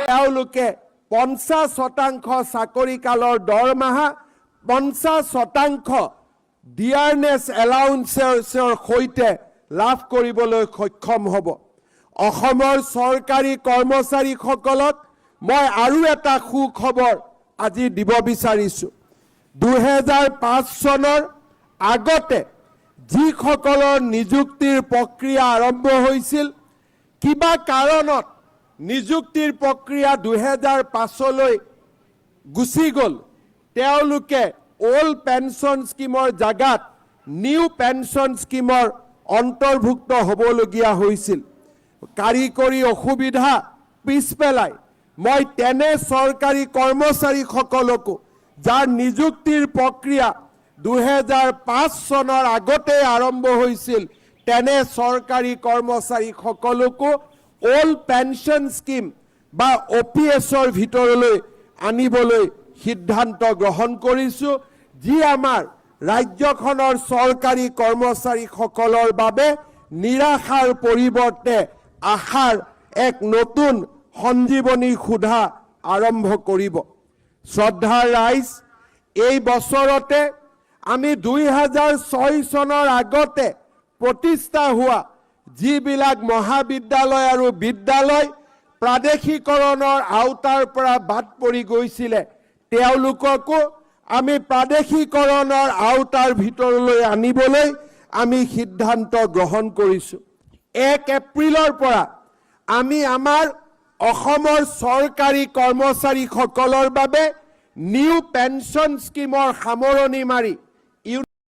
তেওঁলোকে 50% চাকৰিকালৰ দৰমহা 50% ডিয়াৰনেছ এলাউন্সৰ সৈতে লাভ কৰিবলৈ সক্ষম হ'ব। অসমৰ চৰকাৰী কৰ্মচাৰীসকলক মই আৰু এটা সুখবৰ আজি দিব বিচাৰিছোঁ। 2005 চনৰ আগতে যিসকলৰ নিযুক্তিৰ প্ৰক্ৰিয়া আৰম্ভ হৈছিল, কিবা কাৰণত নিযুক্তিৰ প্ৰক্ৰিয়া 2005লৈ গুচি গ'ল, তেওঁলোকে ওল্ড পেঞ্চন স্কিমৰ জাগাত নিউ পেঞ্চন স্কিমৰ অন্তৰ্ভুক্ত হ'বলগীয়া হৈছিল। কাৰিকৰী অসুবিধা পিছ পেলাই মই তেনে চৰকাৰী কৰ্মচাৰীসকলকো যাৰ নিযুক্তিৰ প্ৰক্ৰিয়া 2005 চনৰ আগতে আৰম্ভ হৈছিল, তেনে চৰকাৰী কৰ্মচাৰীসকলকো ওল্ড পেঞ্চন স্কিম বা OPSৰ ভিতৰলৈ আনিবলৈ সিদ্ধান্ত গ্ৰহণ কৰিছোঁ, যি আমাৰ ৰাজ্যখনৰ চৰকাৰী কৰ্মচাৰীসকলৰ বাবে নিৰাশাৰ পৰিৱৰ্তে আশাৰ এক নতুন সঞ্জীৱনী সুধা আৰম্ভ কৰিব। শ্ৰদ্ধাৰ ৰাইজ, এই বছৰতে আমি 2006 চনৰ আগতে প্ৰতিষ্ঠা হোৱা যিবিলাক মহাবিদ্যালয় আৰু বিদ্যালয় প্ৰাদেশিকৰণৰ আওতাৰ পৰা বাদ পৰি গৈছিলে, তেওঁলোককো আমি প্ৰাদেশিকৰণৰ আওতাৰ ভিতৰলৈ আনিবলৈ আমি সিদ্ধান্ত গ্ৰহণ কৰিছোঁ। 1 এপ্ৰিলৰ পৰা আমি আমাৰ অসমৰ চৰকাৰী কৰ্মচাৰীসকলৰ বাবে নিউ পেঞ্চন স্কিমৰ সামৰণি মাৰি